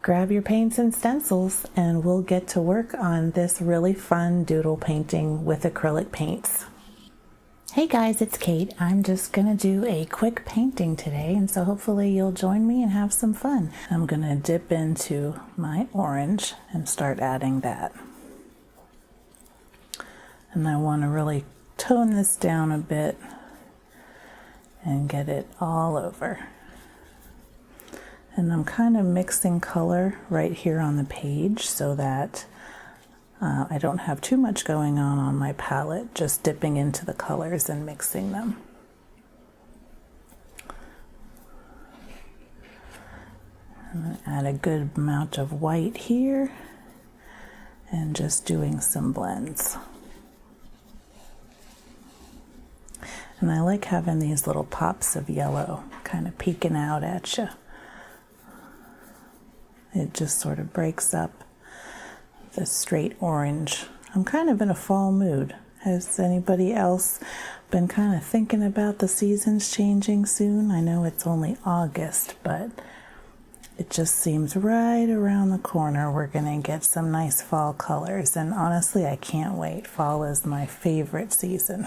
Grab your paints and stencils and we'll get to work on this really fun doodle painting with acrylic paints. Hey guys, it's Kate. I'm just gonna do a quick painting today, and so hopefully you'll join me and have some fun. I'm gonna dip into my orange and start adding that. And I want to really tone this down a bit and get it all over. And I'm kind of mixing color right here on the page so that I don't have too much going on my palette, just dipping into the colors and mixing them. I'm going to add a good amount of white here and just doing some blends. And I like having these little pops of yellow kind of peeking out at you. It just sort of breaks up the straight orange. I'm kind of in a fall mood. Has anybody else been kind of thinking about the seasons changing soon? I know it's only August, but it just seems right around the corner we're gonna get some nice fall colors, and honestly I can't wait. Fall is my favorite season.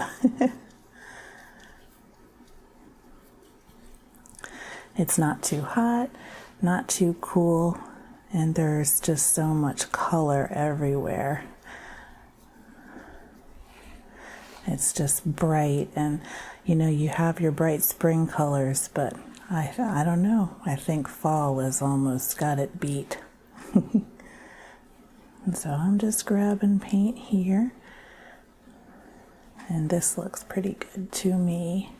It's not too hot, not too cool, and there's just so much color everywhere. It's just bright, and you know, you have your bright spring colors, but I don't know. I think fall has almost got it beat. And so I'm just grabbing paint here, and this looks pretty good to me.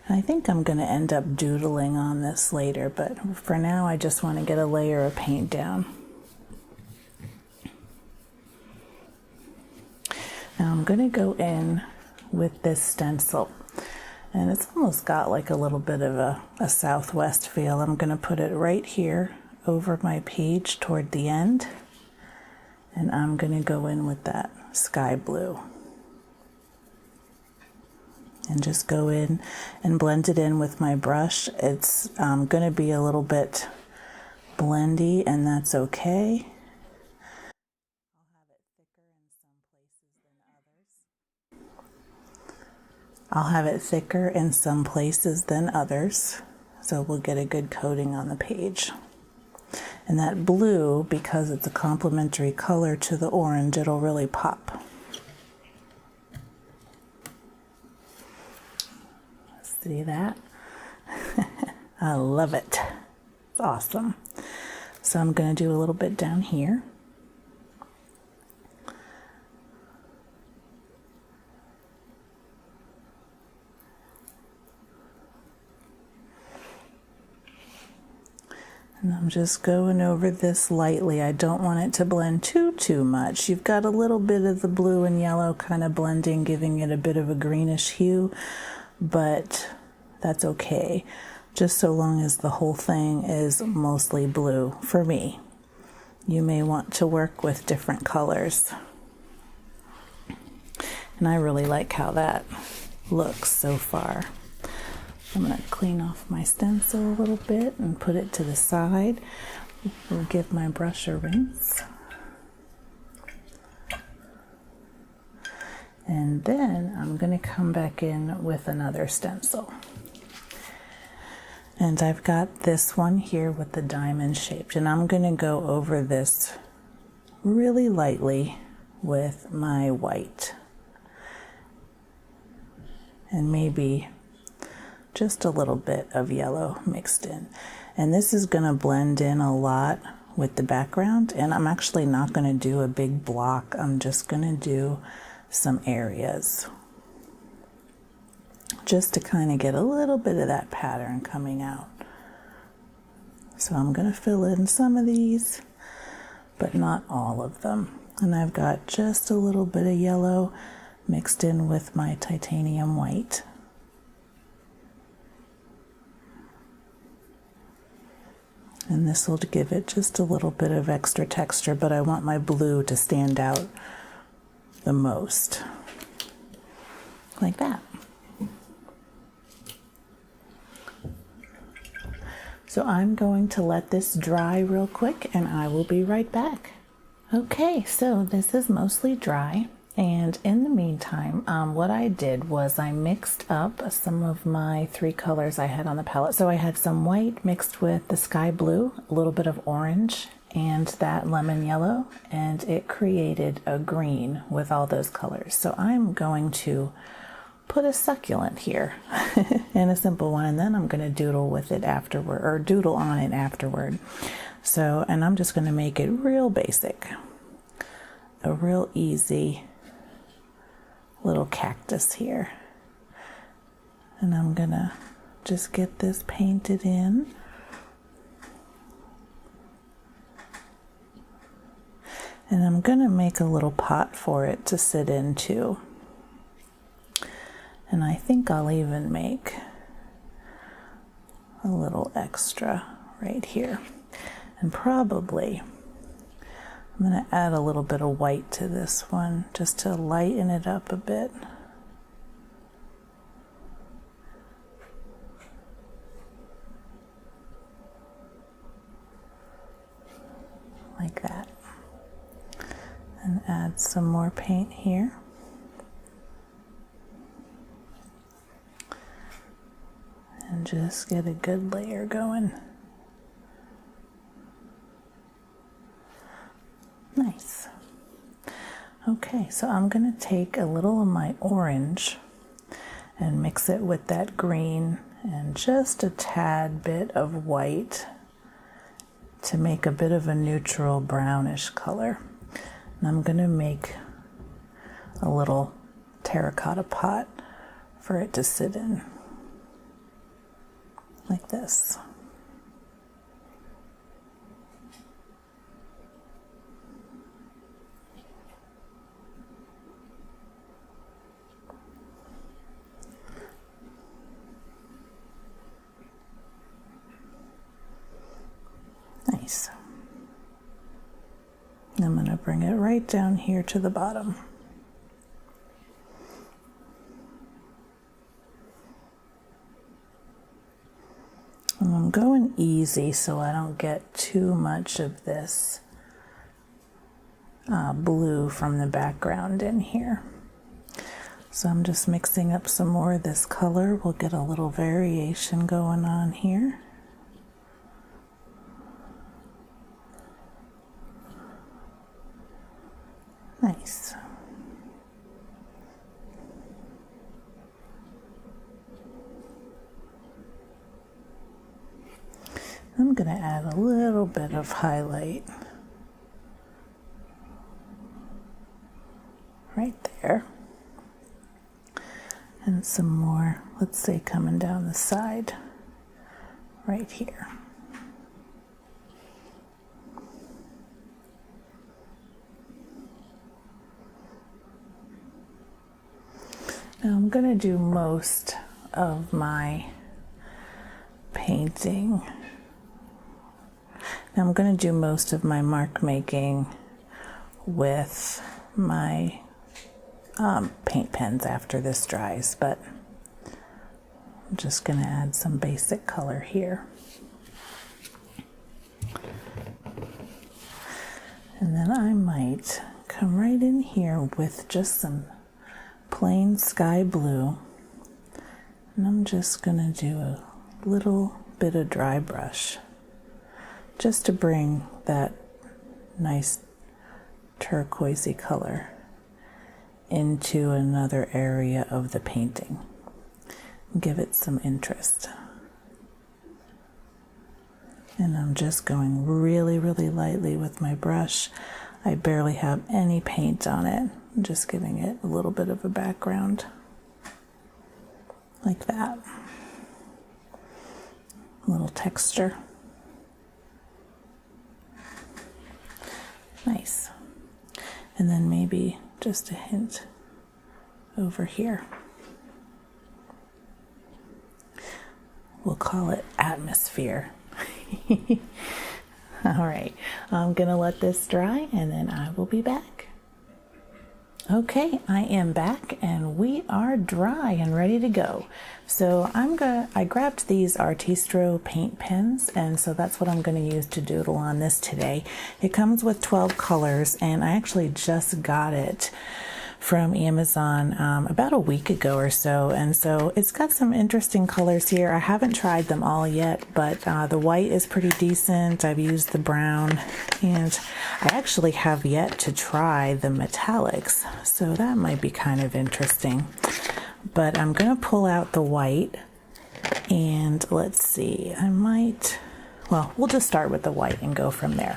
I think I'm going to end up doodling on this later, but for now I just want to get a layer of paint down. Now I'm going to go in with this stencil, and it's almost got like a little bit of a southwest feel. I'm going to put it right here over my page toward the end, and I'm going to go in with that sky blue. And just go in and blend it in with my brush. It's going to be a little bit blendy, and that's okay. I'll have it thicker in some places than others, so we'll get a good coating on the page. And that blue, because it's a complementary color to the orange, it'll really pop. See that? I love it. It's awesome. So I'm going to do a little bit down here. And I'm just going over this lightly. I don't want it to blend too much. You've got a little bit of the blue and yellow kind of blending, giving it a bit of a greenish hue, but that's okay, just so long as the whole thing is mostly blue for me. You may want to work with different colors. And I really like how that looks so far. I'm going to clean off my stencil a little bit and put it to the side. We'll give my brush a rinse. And then I'm going to come back in with another stencil. And I've got this one here with the diamond shaped, and I'm going to go over this really lightly with my white. And maybe just a little bit of yellow mixed in. And this is going to blend in a lot with the background, and I'm actually not going to do a big block. I'm just going to do some areas just to kind of get a little bit of that pattern coming out. So I'm going to fill in some of these, but not all of them. And I've got just a little bit of yellow mixed in with my titanium white. And this will give it just a little bit of extra texture, but I want my blue to stand out the most. Like that. So I'm going to let this dry real quick and I will be right back. Okay, so this is mostly dry. And in the meantime, what I did was I mixed up some of my 3 colors I had on the palette. So I had some white mixed with the sky blue, a little bit of orange, and that lemon yellow, and it created a green with all those colors. So I'm going to put a succulent here and a simple one, and then I'm going to doodle with it afterward, or doodle on it afterward. So, and I'm just going to make it real basic, a real easy little cactus here. And I'm gonna just get this painted in. And I'm gonna make a little pot for it to sit in too. And I think I'll even make a little extra right here. And probably I'm going to add a little bit of white to this one just to lighten it up a bit. Like that. And add some more paint here. And just get a good layer going. Nice. Okay, so I'm going to take a little of my orange and mix it with that green and just a tad bit of white to make a bit of a neutral brownish color. And I'm going to make a little terracotta pot for it to sit in, like this. Nice. I'm going to bring it right down here to the bottom. And I'm going easy so I don't get too much of this blue from the background in here. So I'm just mixing up some more of this color. We'll get a little variation going on here. Nice. I'm going to add a little bit of highlight right there. And some more, let's say, coming down the side right here. Now I'm going to do most of my painting. Now I'm going to do most of my mark making with my paint pens after this dries, but I'm just going to add some basic color here. And then I might come right in here with just some plain sky blue, and I'm just going to do a little bit of dry brush just to bring that nice turquoisey color into another area of the painting. Give it some interest. And I'm just going really, really lightly with my brush. I barely have any paint on it. I'm just giving it a little bit of a background, like that. A little texture. Nice. And then maybe just a hint over here. We'll call it atmosphere. All right, I'm gonna let this dry and then I will be back. Okay, I am back and we are dry and ready to go. So I grabbed these Artistro paint pens, and so that's what I'm going to use to doodle on this today. It comes with 12 colors, and I actually just got it from Amazon about a week ago or so, and so it's got some interesting colors here. I haven't tried them all yet, but the white is pretty decent. I've used the brown, and I actually have yet to try the metallics, so that might be kind of interesting. But I'm gonna pull out the white, and let's see, we'll just start with the white and go from there.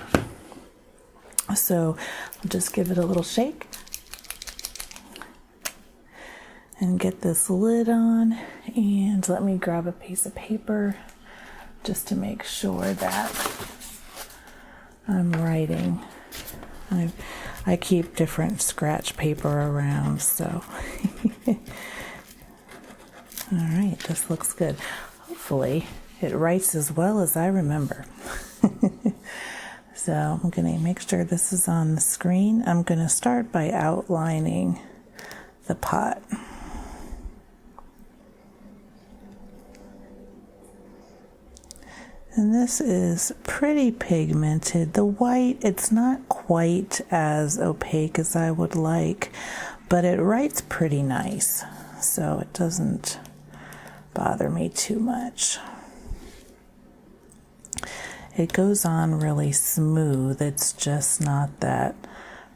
So I'll just give it a little shake and get this lid on, and let me grab a piece of paper just to make sure that I'm writing. I keep different scratch paper around, so all right, this looks good. Hopefully it writes as well as I remember. So I'm going to make sure this is on the screen. I'm going to start by outlining the pot. And this is pretty pigmented. The white, it's not quite as opaque as I would like, but it writes pretty nice, so it doesn't bother me too much. It goes on really smooth. It's just not that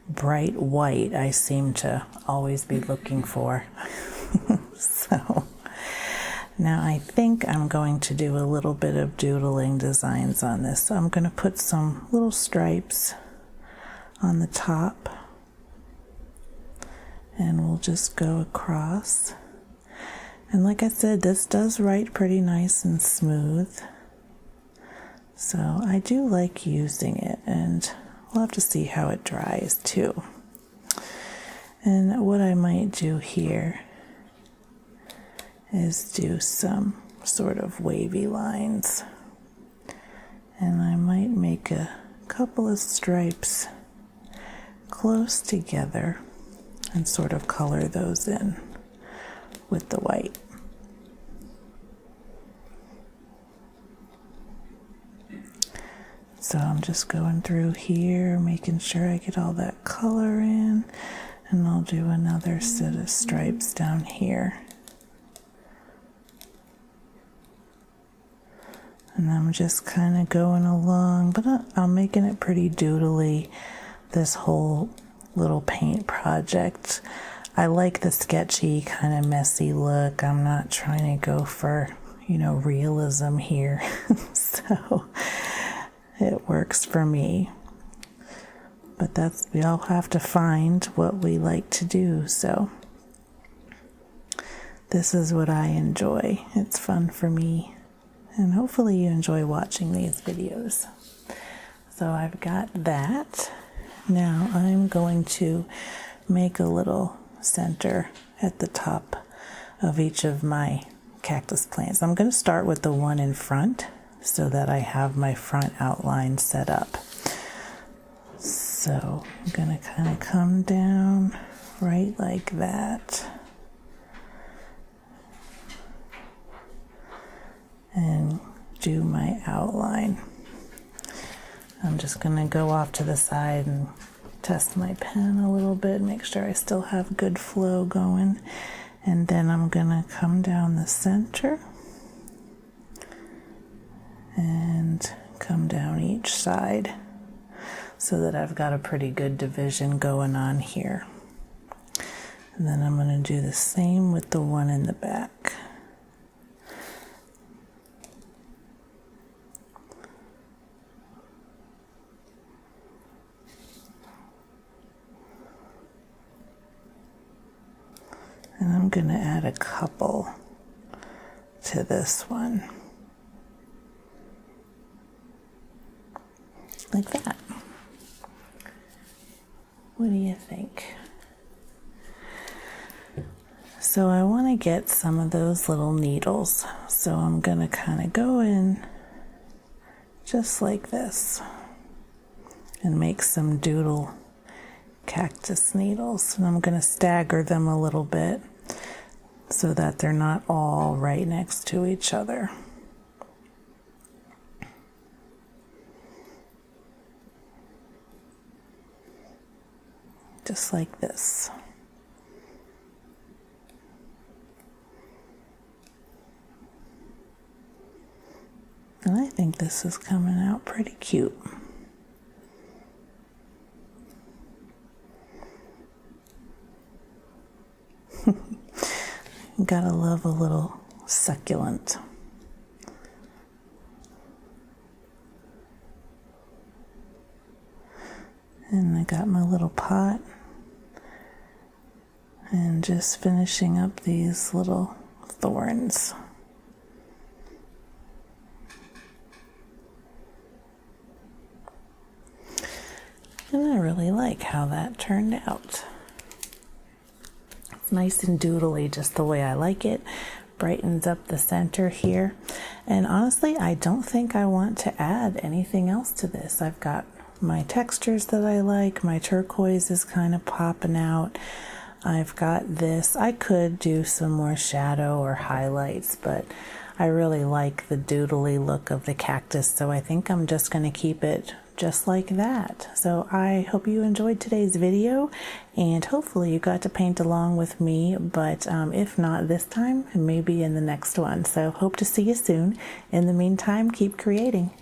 bright white I seem to always be looking for. So now I think I'm going to do a little bit of doodling designs on this. So I'm going to put some little stripes on the top, and we'll just go across. And like I said, this does write pretty nice and smooth, so I do like using it, and we'll have to see how it dries too. And what I might do here is do some sort of wavy lines, and I might make a couple of stripes close together and sort of color those in with the white. So I'm just going through here, making sure I get all that color in, and I'll do another set of stripes down here. And I'm just kind of going along, but I'm making it pretty doodly, this whole little paint project. I like the sketchy, kind of messy look. I'm not trying to go for, realism here. So it works for me. But we all have to find what we like to do. So this is what I enjoy. It's fun for me. And hopefully you enjoy watching these videos. So I've got that. Now I'm going to make a little center at the top of each of my cactus plants. I'm going to start with the one in front so that I have my front outline set up. So I'm going to kind of come down right like that. And do my outline. I'm just going to go off to the side and test my pen a little bit, make sure I still have good flow going. And then I'm going to come down the center and come down each side so that I've got a pretty good division going on here. And then I'm going to do the same with the one in the back. And I'm going to add a couple to this one, like that. What do you think? So I want to get some of those little needles. So I'm going to kind of go in just like this and make some doodle cactus needles, and I'm going to stagger them a little bit so that they're not all right next to each other. Just like this. And I think this is coming out pretty cute. Gotta love a little succulent. And I got my little pot and just finishing up these little thorns. And I really like how that turned out. It's nice and doodly, just the way I like it. Brightens up the center here. And honestly, I don't think I want to add anything else to this. I've got my textures that I like. My turquoise is kind of popping out. I've got this. I could do some more shadow or highlights, but I really like the doodly look of the cactus, so I think I'm just going to keep it just like that. So I hope you enjoyed today's video, and hopefully you got to paint along with me, but if not this time, maybe in the next one. So hope to see you soon. In the meantime, keep creating.